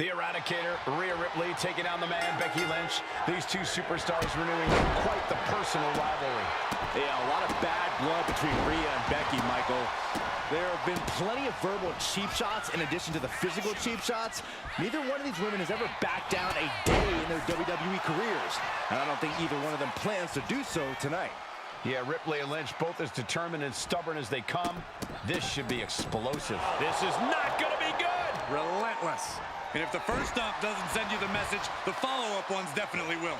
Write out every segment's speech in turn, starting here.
The Eradicator, Rhea Ripley, taking down the man, Becky Lynch. These two superstars renewing quite the personal rivalry. Yeah, a lot of bad blood between Rhea and Becky, Michael. There have been plenty of verbal cheap shots in addition to the physical cheap shots. Neither one of these women has ever backed down a day in their WWE careers. And I don't think either one of them plans to do so tonight. Yeah, Ripley and Lynch both as determined and stubborn as they come. This should be explosive. This is not going to be good. Relentless. And if the first stomp doesn't send you the message, the follow-up ones definitely will.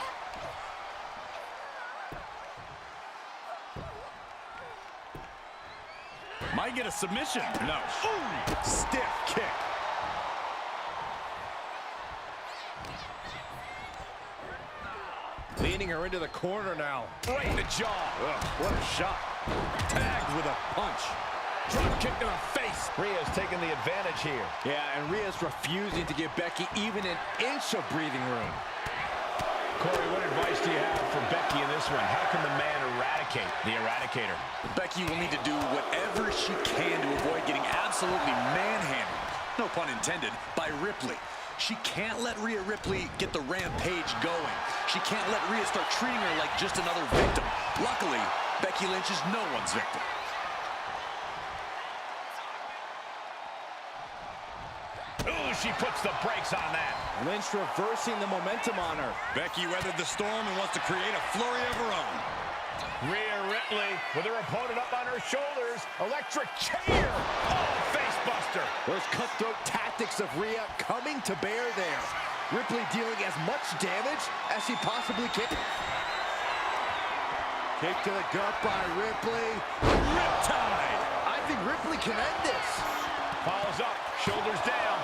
Might get a submission. No. Ooh, stiff kick. Leaning her into the corner now. Right in the jaw. Ugh, what a shot. Tagged with a punch. Drop kick to the face. Rhea's taking the advantage here. Yeah, and Rhea's refusing to give Becky even an inch of breathing room. Corey, what advice do you have for Becky in this one? How can the man eradicate the Eradicator? Becky will need to do whatever she can to avoid getting absolutely manhandled, no pun intended, by Ripley. She can't let Rhea Ripley get the rampage going. She can't let Rhea start treating her like just another victim. Luckily, Becky Lynch is no one's victim. Ooh, she puts the brakes on that. Lynch reversing the momentum on her. Becky weathered the storm and wants to create a flurry of her own. Rhea Ripley with her opponent up on her shoulders. Electric chair. Oh, face buster. Those cutthroat tactics of Rhea coming to bear there. Ripley dealing as much damage as she possibly can. Kick to the gut by Ripley. Riptide. I think Ripley can end this. Follows up, shoulders down.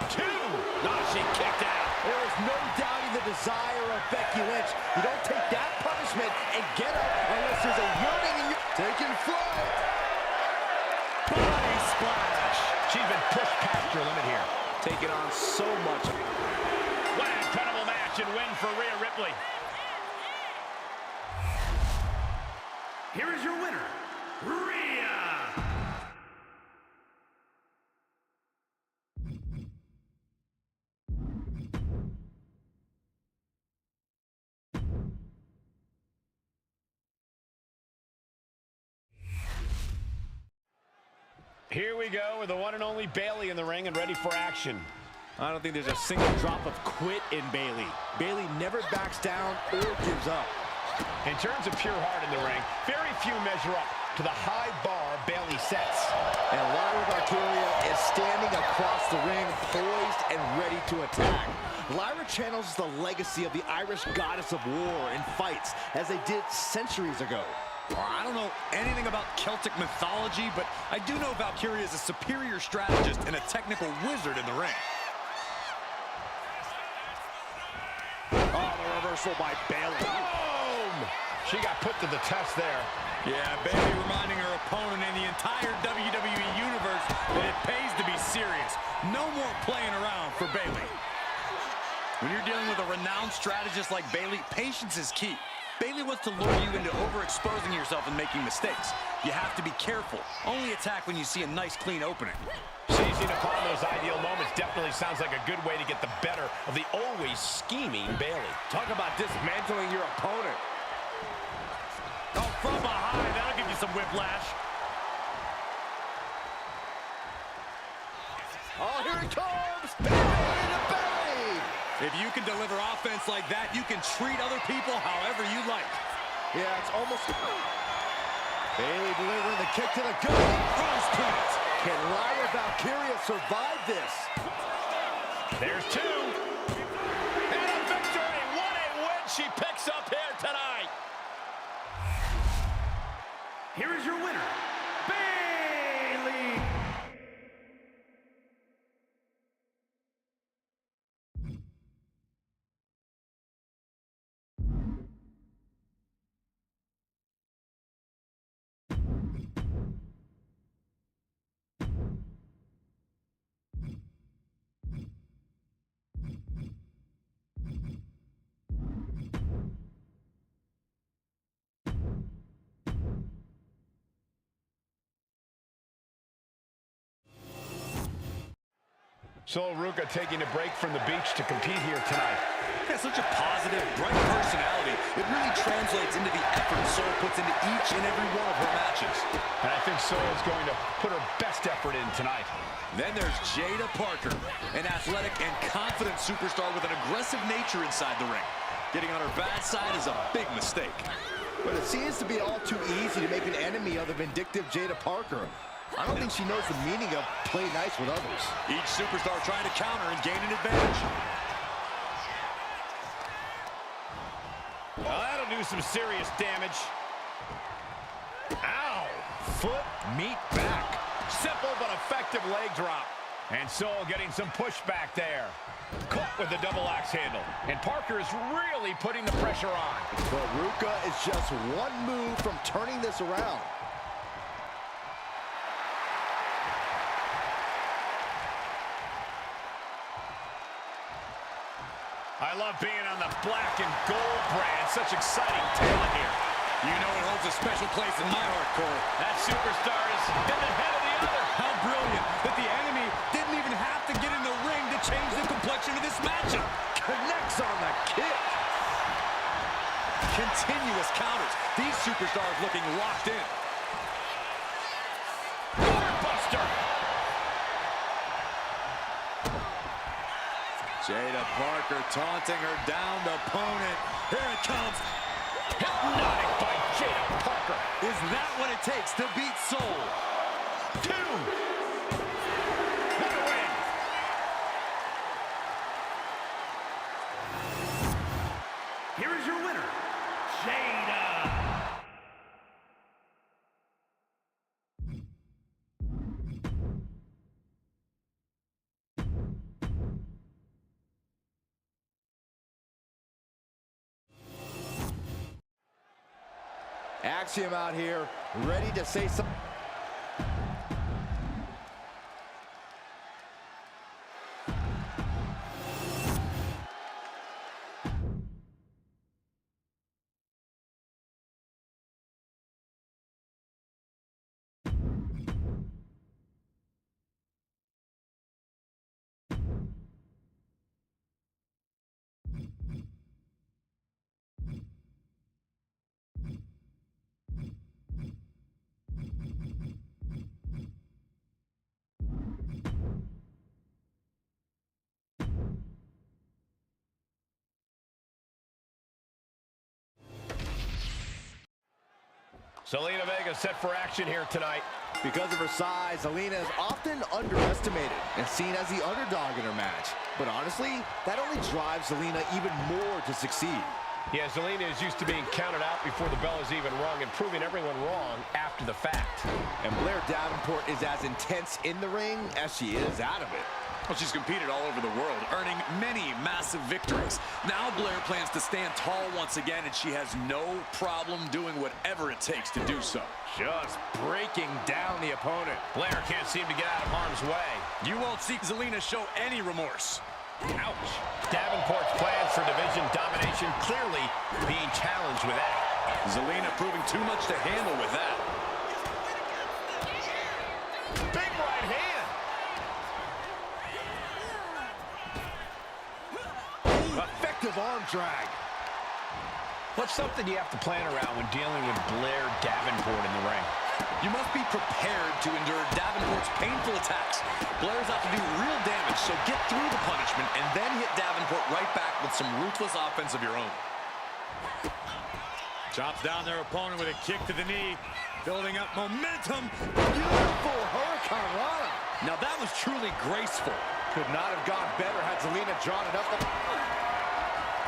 Two. Now she kicked out. There is no doubting the desire of Becky Lynch. You don't take that punishment and get up unless there's a yearning in you. Taking flight. Body splash. She's been pushed past her limit here. Taking on so much. What an incredible match and win for Rhea Ripley. Here is your winner, Rhea. Here we go with the one and only Bayley in the ring and ready for action. I don't think there's a single drop of quit in Bayley. Bayley never backs down or gives up. In terms of pure heart in the ring, very few measure up to the high bar Bayley sets. And Lyra Valkyria is standing across the ring, poised and ready to attack. Lyra channels the legacy of the Irish goddess of war in fights, as they did centuries ago. I don't know anything about Celtic mythology, but I do know Valkyria is a superior strategist and a technical wizard in the ring. Oh, the reversal by Bayley. Boom! She got put to the test there. Yeah, Bayley reminding her opponent in the entire WWE Universe that it pays to be serious. No more playing around for Bayley. When you're dealing with a renowned strategist like Bayley, patience is key. Bayley wants to lure you into overexposing yourself and making mistakes. You have to be careful. Only attack when you see a nice, clean opening. Seizing upon those ideal moments definitely sounds like a good way to get the better of the always scheming Bayley. Talk about dismantling your opponent. Oh, from behind, that'll give you some whiplash. Oh, here it comes! Bayley to Bayley! If you can deliver offense like that, you can treat other people however you like. Yeah, it's almost... Bayley delivering the kick to the gut. Cross plant. Can Lyra Valkyria survive this? There's two. And a victory. What a win she picks up here tonight. Here is your winner, Bayley. So Ruka taking a break from the beach to compete here tonight. Has such a positive, bright personality. It really translates into the effort Sol puts into each and every one of her matches. And I think Sol is going to put her best effort in tonight. Then there's Jada Parker, an athletic and confident superstar with an aggressive nature inside the ring. Getting on her bad side is a big mistake. But it seems to be all too easy to make an enemy of the vindictive Jada Parker. I don't think she knows the meaning of play nice with others. Each superstar trying to counter and gain an advantage. Well, that'll do some serious damage. Ow! Foot meet back. Simple but effective leg drop. And Sol getting some pushback there. Caught with the double axe handle. And Parker is really putting the pressure on. But Ruka is just one move from turning this around. I love being on the black and gold brand. Such exciting talent here. You know it holds a special place in my heart, Cole. That superstar is in the head of the other. How brilliant that the enemy didn't even have to get in the ring to change the complexion of this matchup. Connects on the kick. Continuous counters. These superstars looking locked in. Buster. Jada Parker taunting her downed opponent. Here it comes. Hypnotic by Jada Parker. Is that what it takes to beat Sol? 2. What a win. Here is your winner, Jada. Axiom out here, ready to say something. Zelina Vega set for action here tonight. Because of her size, Zelina is often underestimated and seen as the underdog in her match. But honestly, that only drives Zelina even more to succeed. Yeah, Zelina is used to being counted out before the bell is even rung and proving everyone wrong after the fact. And Blair Davenport is as intense in the ring as she is out of it. Well, she's competed all over the world, earning many massive victories. Now Blair plans to stand tall once again, and she has no problem doing whatever it takes to do so. Just breaking down the opponent. Blair can't seem to get out of harm's way. You won't see Zelina show any remorse. Ouch. Davenport's plans for division domination clearly being challenged with that. Zelina proving too much to handle with that. Big right hand. Effective arm drag. What's something you have to plan around when dealing with Blair Davenport in the ring? You must be prepared to endure Davenport's painful attacks. Blair's out to do real damage, so get through the punishment and then hit Davenport right back with some ruthless offense of your own. Chops down their opponent with a kick to the knee, building up momentum. Beautiful Hurricane Rana. Now that was truly graceful. Could not have gone better had Zelina drawn it up.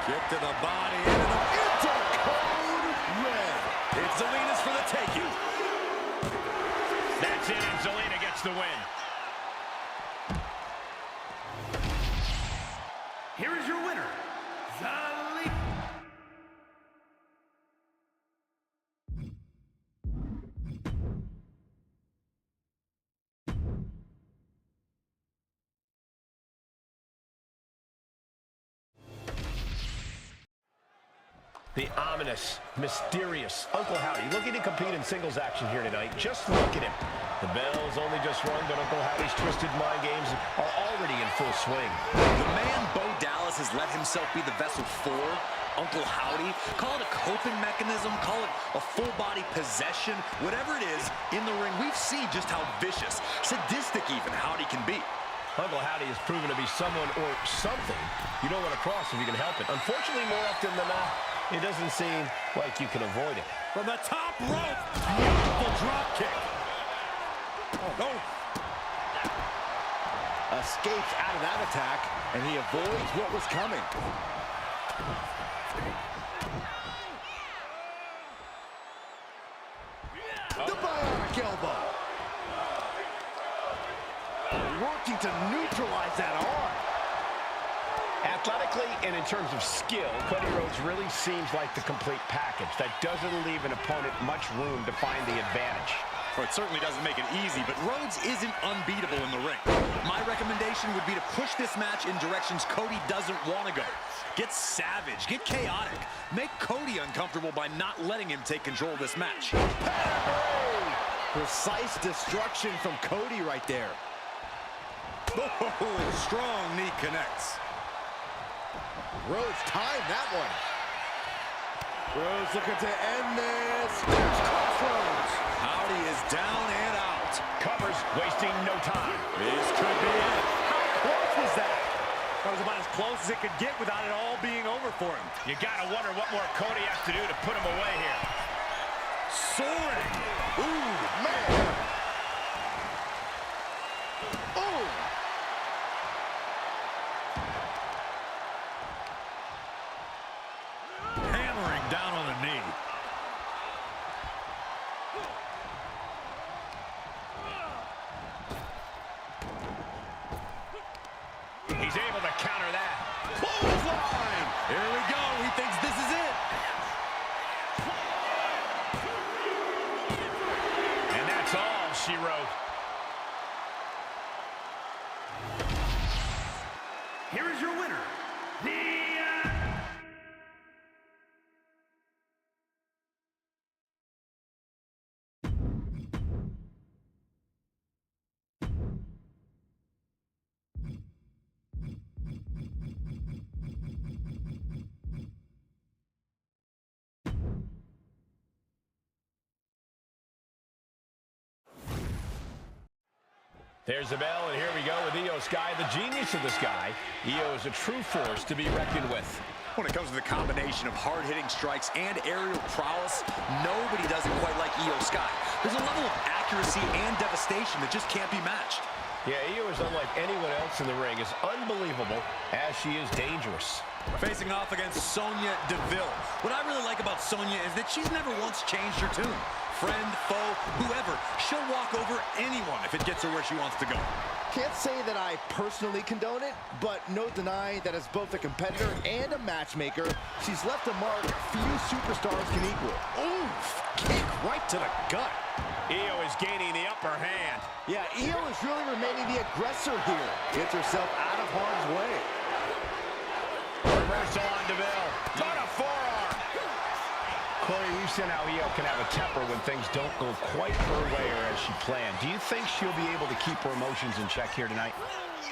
Kick to the body into code red. It's Zelina's for the taking. That's it, and Zelina gets the win. Here is your winner, Zelina. The ominous, mysterious Uncle Howdy looking to compete in singles action here tonight. Just look at him. The bell's only just rung, but Uncle Howdy's twisted mind games are already in full swing. The man Bo Dallas has let himself be the vessel for Uncle Howdy. Call it a coping mechanism, call it a full-body possession, whatever it is, in the ring, we've seen just how vicious, sadistic even, Howdy can be. Uncle Howdy has proven to be someone or something you don't want to cross if you can help it. Unfortunately, more often than not, it doesn't seem like you can avoid it. From the top rope, beautiful drop kick. Oh. Escapes out of that attack, and he avoids what was coming. The bionic elbow. Working to neutralize that arm. Athletically and in terms of skill, Cody Rhodes really seems like the complete package. That doesn't leave an opponent much room to find the advantage. Well, it certainly doesn't make it easy, but Rhodes isn't unbeatable in the ring. My recommendation would be to push this match in directions Cody doesn't want to go. Get savage, get chaotic. Make Cody uncomfortable by not letting him take control of this match. Precise destruction from Cody right there. Oh, strong knee connects. Rhodes timed that one. Rhodes looking to end this. There's Crossroads. Howdy is down and out. Covers, wasting no time. This could be it. How close was that? That was about as close as it could get without it all being over for him. You gotta wonder what more Cody has to do to put him away here. Soaring. Ooh, man. Ooh. Hammering down on the knee. He's able to counter that. Clothesline. Here we go. He thinks this is it. And that's all she wrote. Here is your winner, There's the bell, and here we go with Io Sky, the genius of the Sky. Io is a true force to be reckoned with. When it comes to the combination of hard-hitting strikes and aerial prowess, nobody does it quite like Io Sky. There's a level of accuracy and devastation that just can't be matched. Yeah, Io is unlike anyone else in the ring, as unbelievable as she is dangerous. Facing off against Sonya Deville. What I really like about Sonya is that she's never once changed her tune. Friend, foe, whoever, she'll walk over anyone if it gets her where she wants to go. Can't say that I personally condone it, but no denying that as both a competitor and a matchmaker, she's left a mark few superstars can equal. Oof! Kick right to the gut. Io is gaining the upper hand. Yeah, Io is really remaining the aggressor here. Gets herself out of harm's way. Reversal on Deville. On a forearm. Corey, you've seen how Io can have a temper when things don't go quite her way or as she planned. Do you think she'll be able to keep her emotions in check here tonight?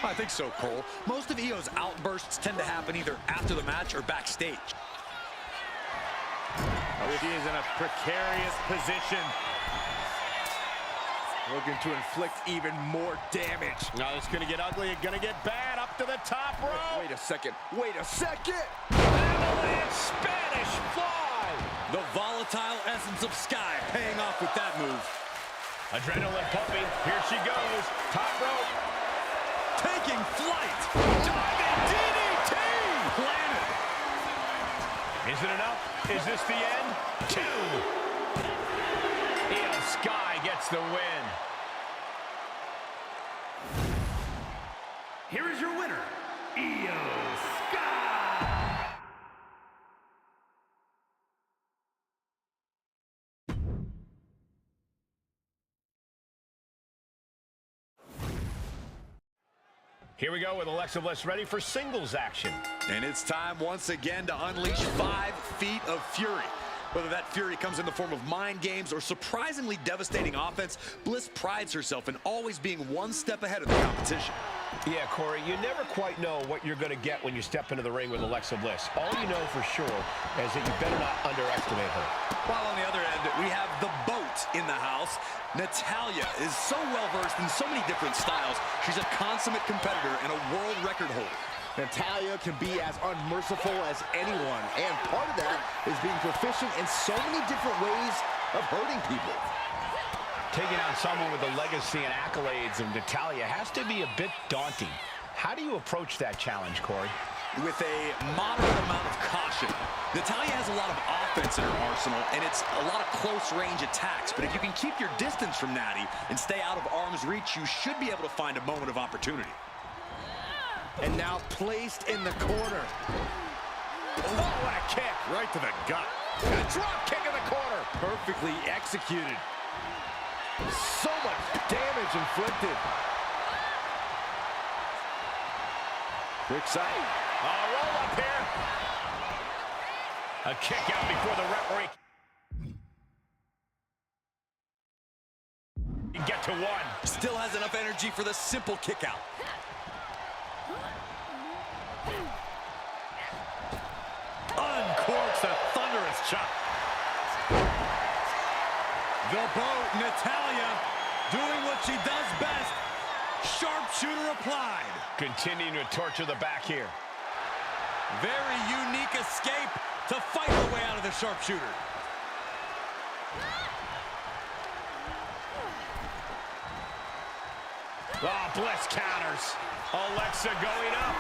I think so, Cole. Most of Io's outbursts tend to happen either after the match or backstage. She is in a precarious position. Looking to inflict even more damage. Now it's going to get ugly. It's going to get bad. Up to the top rope. Wait a second. Wait a second. Avalanche Spanish Fly. The volatile essence of Sky paying off with that move. Adrenaline pumping. Here she goes. Top rope. Taking flight. Diving DDT. Planted. Is it enough? Is this the end? 2. Io Sky gets the win. Here is your winner, Io Sky. Here we go with Alexa Bliss ready for singles action. And it's time once again to unleash 5 feet of fury. Whether that fury comes in the form of mind games or surprisingly devastating offense, Bliss prides herself in always being one step ahead of the competition. Yeah, Corey, you never quite know what you're going to get when you step into the ring with Alexa Bliss. All you know for sure is that you better not underestimate her. While on the other end, we have the boat in the house. Natalya is so well-versed in so many different styles. She's a consummate competitor and a world record holder. Natalya can be as unmerciful as anyone, and part of that is being proficient in so many different ways of hurting people. Taking on someone with the legacy and accolades of Natalya has to be a bit daunting. How do you approach that challenge, Corey? With a moderate amount of caution. Natalya has a lot of offense in her arsenal, and it's a lot of close-range attacks. But if you can keep your distance from Natty and stay out of arm's reach, you should be able to find a moment of opportunity. And now placed in the corner. Oh, what a kick! Right to the gut. A drop kick in the corner. Perfectly executed. So much damage inflicted. Quick side. Roll up here. A kick out before the referee can get to one. Still has enough energy for the simple kick out. Uncorks a thunderous chop. The boat, Natalya, doing what she does best. Sharpshooter applied. Continuing to torture the back here. Very unique escape to fight her way out of the sharpshooter. Oh, Bliss counters. Alexa going up.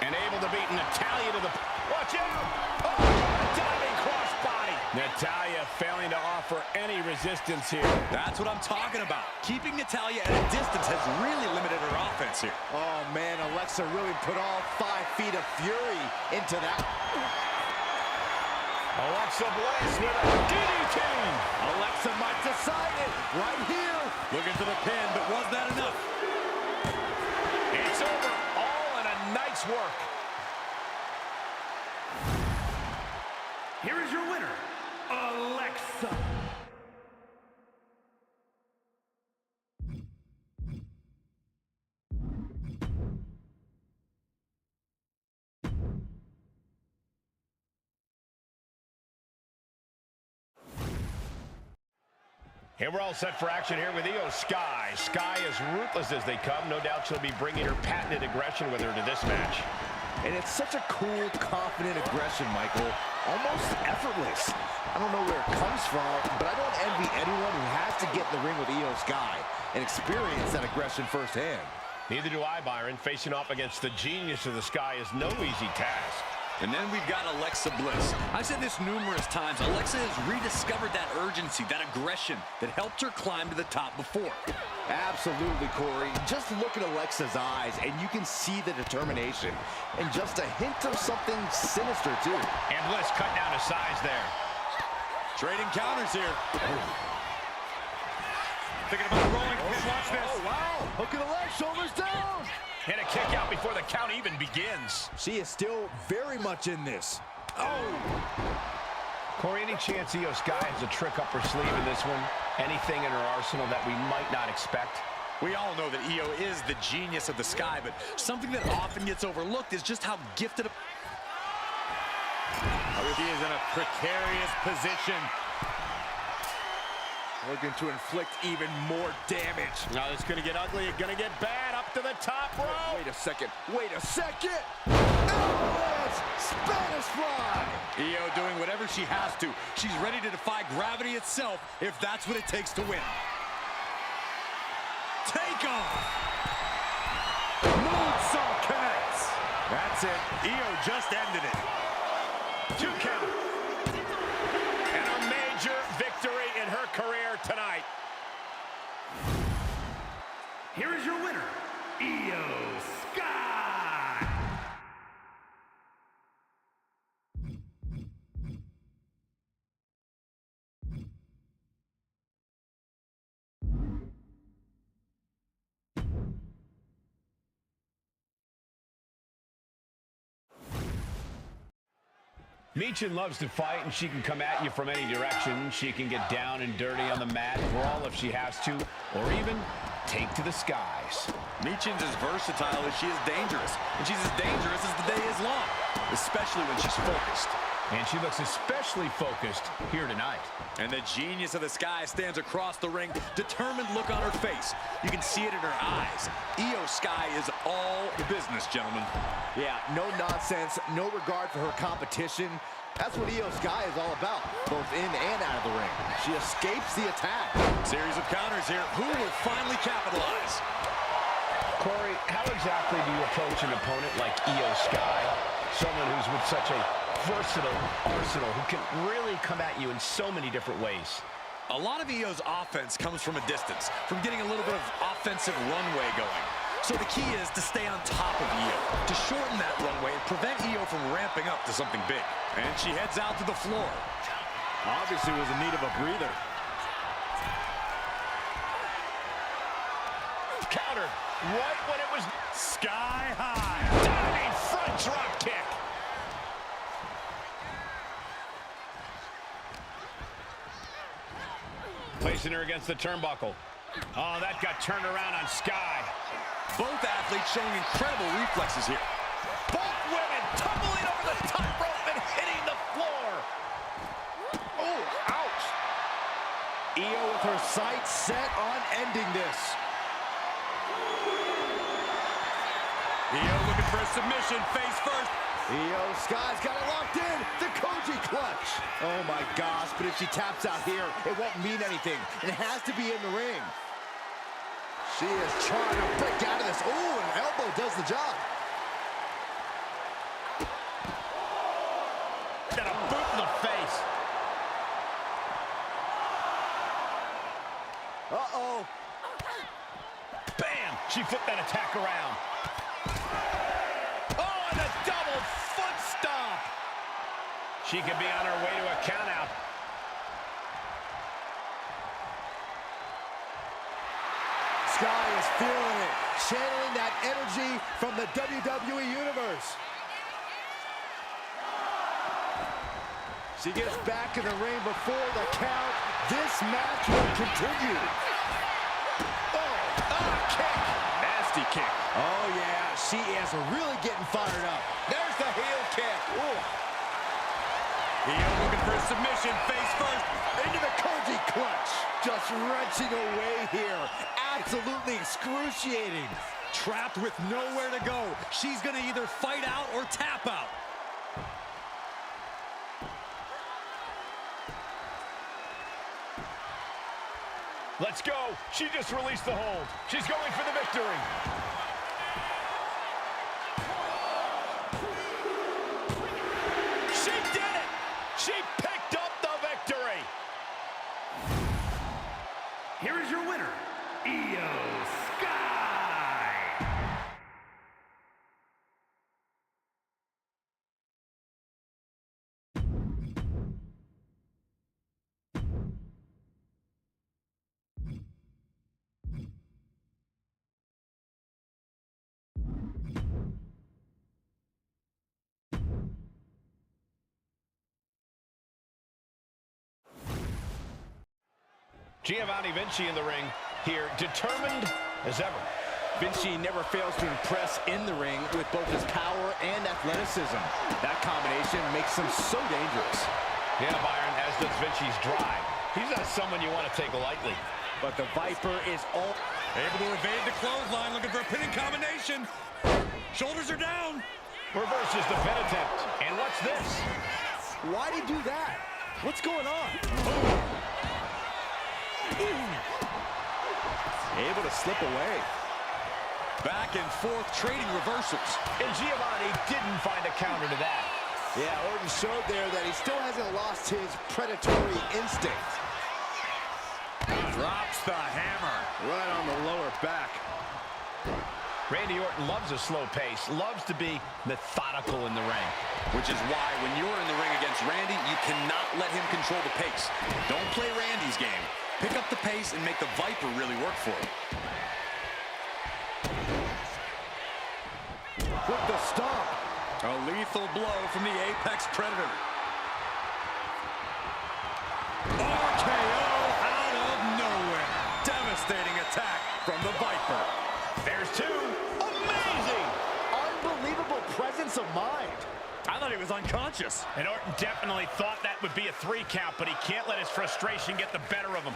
And able to beat Natalya to the... Watch out! Oh, a diving crossbody. Natalya failing to offer any resistance here. That's what I'm talking about. Keeping Natalya at a distance has really limited her offense here. Oh, man, Alexa really put all 5 feet of fury into that. Alexa Bliss with a DDT. Alexa might decide it right here. Looking for the pin, but was that enough? It's over. All in a nice work. Here is your winner, Alexa. And we're all set for action here with Io Sky. Sky is ruthless as they come. No doubt she'll be bringing her patented aggression with her to this match. And it's such a cool, confident aggression, Michael. Almost effortless. I don't know where it comes from, but I don't envy anyone who has to get in the ring with Io Sky and experience that aggression firsthand. Neither do I, Byron. Facing off against the genius of the Sky is no easy task. And then we've got Alexa Bliss. I've said this numerous times. Alexa has rediscovered that urgency, that aggression that helped her climb to the top before. Absolutely, Corey. Just look at Alexa's eyes, and you can see the determination. And just a hint of something sinister, too. And Bliss cut down to size there. Trading counters here. Thinking about rolling. Watch this. Oh, wow. Hook of the leg, shoulders down. And a kick out before the count even begins. She is still very much in this. Oh! Corey, any chance Io Sky has a trick up her sleeve in this one? Anything in her arsenal that we might not expect? We all know that Io is the genius of the Sky, but something that often gets overlooked is just how gifted a... He is in a precarious position. Looking to inflict even more damage. Now it's going to get ugly. It's going to get bad. Up to the top rope. Wait a second. Wait a second. Oh, Spanish fly. Io doing whatever she has to. She's ready to defy gravity itself if that's what it takes to win. Take off. Moonsault connects. That's it. Io just ended it. 2 count. And a major victory in her career tonight. Here is your winner, Io Michin loves to fight, and she can come at you from any direction. She can get down and dirty on the mat, brawl if she has to, or even take to the skies. Michin's as versatile as she is dangerous, and she's as dangerous as the day is long, especially when she's focused. And she looks especially focused here tonight. And the genius of the Sky stands across the ring, determined look on her face. You can see it in her eyes. Io Sky is all business, gentlemen. Yeah, no nonsense, no regard for her competition. That's what Io Sky is all about, both in and out of the ring. She escapes the attack. Series of counters here. Who will finally capitalize? Corey, how exactly do you approach an opponent like Io Sky? Someone who's with such a versatile arsenal who can really come at you in so many different ways. A lot of Io's offense comes from a distance, from getting a little bit of offensive runway going. So the key is to stay on top of Io, to shorten that runway and prevent Io from ramping up to something big. And she heads out to the floor. Obviously was in need of a breather. Countered right when it was Sky high. diving front drop kick. Placing her against the turnbuckle. Oh, that got turned around on Sky. Both athletes showing incredible reflexes here. Both women tumbling over the top rope and hitting the floor. Oh, ouch. Io with her sights set on ending this. Io looking for a submission, face first. Io Sky's got it locked in. The Koji clutch. Oh my gosh, but if she taps out here, it won't mean anything. It has to be in the ring. She is trying to break out of this. Oh, an elbow does the job. Got a boot in the face. Uh-oh. Bam! She flipped that attack around. Oh, and a double foot stomp. She could be on her way to a countout. Sky is feeling it, channeling that energy from the WWE Universe. She gets back in the ring before the count. This match will continue. Kick. Nasty kick. Oh, yeah, she is really getting fired up. There's the heel kick. Ooh. Io looking for a submission, face first. Into the Koji clutch. Just wrenching away here. Absolutely excruciating. Trapped with nowhere to go. She's gonna either fight out or tap out. Let's go. She just released the hold. She's going for the victory. She did it. She picked up the victory. Here is your winner, Io Sky. Giovanni Vinci in the ring here, determined as ever. Vinci never fails to impress in the ring with both his power and athleticism. That combination makes him so dangerous. Yeah, Byron, as does Vinci's drive. He's not someone you want to take lightly. But the Viper is all... Able to evade the clothesline, looking for a pinning combination. Shoulders are down. Reverses the pin attempt. And what's this? Why'd he do that? What's going on? Able to slip away. Back and forth, trading reversals. And Giovanni didn't find a counter to that. Yeah, Orton showed there that he still hasn't lost his predatory instinct. Drops the hammer. Right on the lower back. Randy Orton loves a slow pace, loves to be methodical in the ring. Which is why when you're in the ring against Randy, you cannot let him control the pace. Don't play Randy's game. Pick up the pace and make the Viper really work for him. With the stomp. A lethal blow from the Apex Predator. presence of mind. I thought he was unconscious. And Orton definitely thought that would be a 3 count, but he can't let his frustration get the better of him.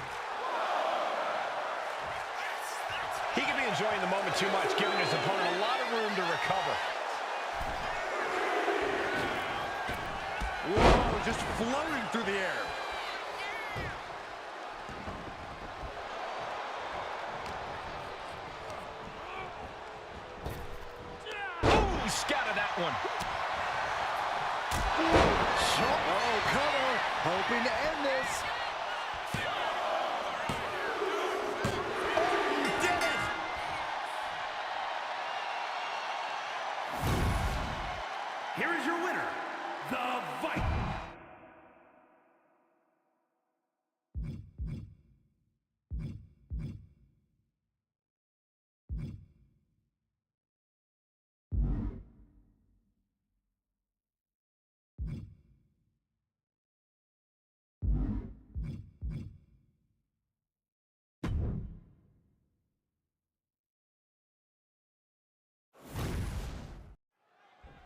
He could be enjoying the moment too much, giving his opponent a lot of room to recover. Whoa, just floating through the air. Ooh, scattered that one. Oh, cover, hoping to end this. Here is your winner, the Viper.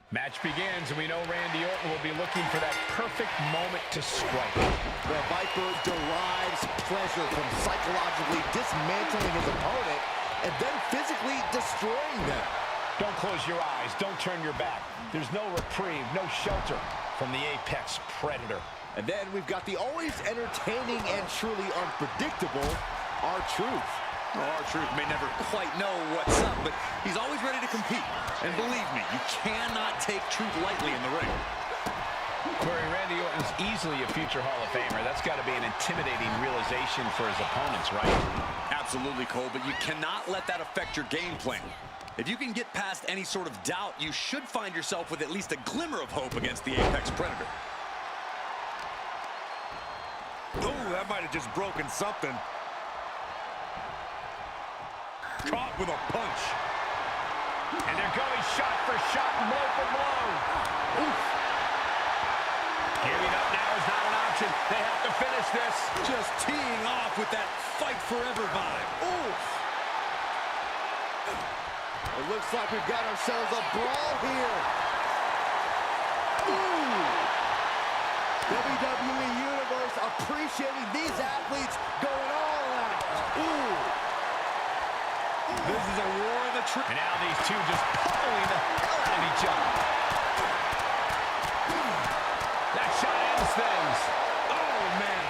Match begins, and we know Randy Orton will be looking for that perfect moment to strike. The Viper derives pleasure from psychologically dismantling his opponent and then physically destroying them. Don't close your eyes. Don't turn your back. There's no reprieve, no shelter from the Apex Predator. And then we've got the always entertaining and truly unpredictable R-Truth. Well, R-Truth may never quite know what's up, but he's always ready to compete. And believe me, you cannot take Truth lightly in the ring. Corey, Randy Orton's easily a future Hall of Famer. That's got to be an intimidating realization for his opponents, right? Absolutely, Cole, but you cannot let that affect your game plan. If you can get past any sort of doubt, you should find yourself with at least a glimmer of hope against the Apex Predator. Oh, that might have just broken something. Caught with a punch. And they're going shot for shot, blow for blow. Oof. Giving up now is not an option. They have to finish this. Just teeing off with that fight forever vibe. Oof. It looks like we've got ourselves a brawl here. Ooh. WWE Universe appreciating these athletes going all out. Ooh. This is a war of the tree. And now these two just pummeling the hell out of each other. That shot ends things. Oh, man.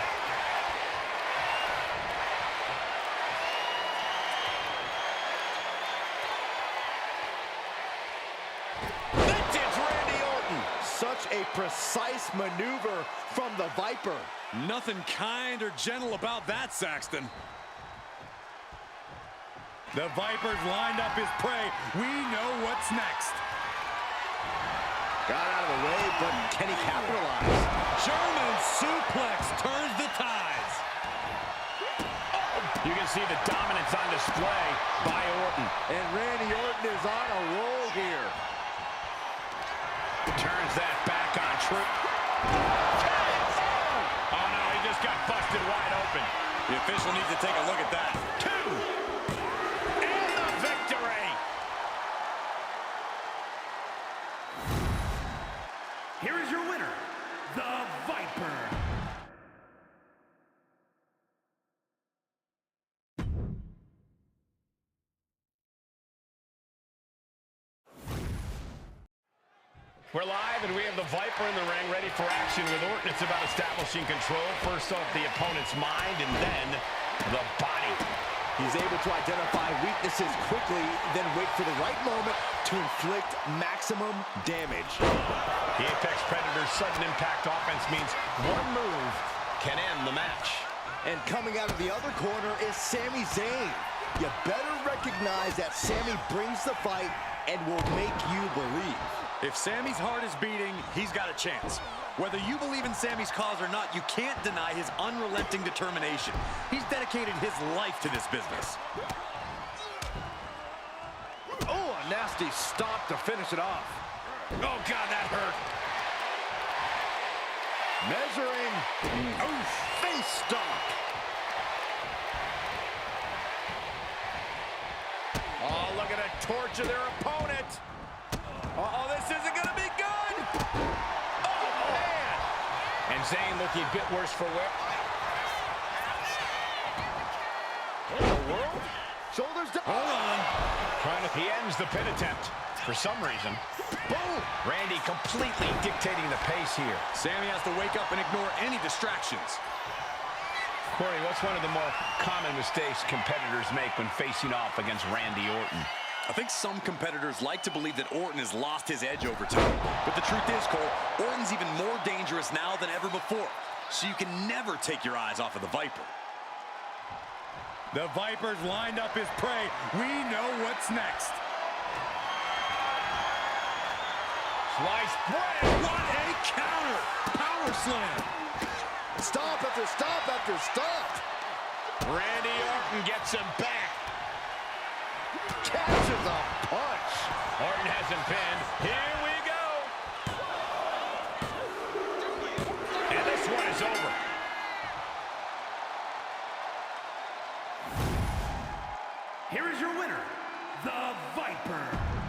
Vintage Randy Orton. Such a precise maneuver from the Viper. Nothing kind or gentle about that, Saxton. The Viper's lined up his prey. We know what's next. Got out of the way, but can he capitalize? German suplex turns the tides. You can see the dominance on display by Orton. And Randy Orton is on a roll here. Turns that back on Truth. Oh, no, he just got busted wide open. The official needs to take a look at that. 2. And the victory. Here is your winner, the Viper. We're live, and we have the Viper in the ring, ready for action with Orton. It's about establishing control, first off the opponent's mind, and then the body. He's able to identify weaknesses quickly, then wait for the right moment to inflict maximum damage. The Apex Predator's sudden impact offense means one move can end the match. And coming out of the other corner is Sami Zayn. You better recognize that Sami brings the fight and will make you believe. If Sami's heart is beating, he's got a chance. Whether you believe in Sami's cause or not, you can't deny his unrelenting determination. He's dedicated his life to this business. Oh, a nasty stop to finish it off. Oh, God, that hurt. Measuring. Oh, face stomp. Oh, look at the torch of their opponent. Uh-oh, this isn't going to Zayn looking a bit worse for wear. What in the world? Shoulders down. Hold on. He ends the pin attempt for some reason. Boom! Randy completely dictating the pace here. Sammy has to wake up and ignore any distractions. Corey, what's one of the more common mistakes competitors make when facing off against Randy Orton? I think some competitors like to believe that Orton has lost his edge over time. But the truth is, Cole, Orton's even more dangerous now than ever before. So you can never take your eyes off of the Viper. The Viper's lined up his prey. We know what's next. Slice bread! What a counter! Power slam! Stop after stop after stop. Randy Orton gets him back. Catches a punch. Orton has him pinned. Here we go. And this one is over. Here is your winner, the Viper.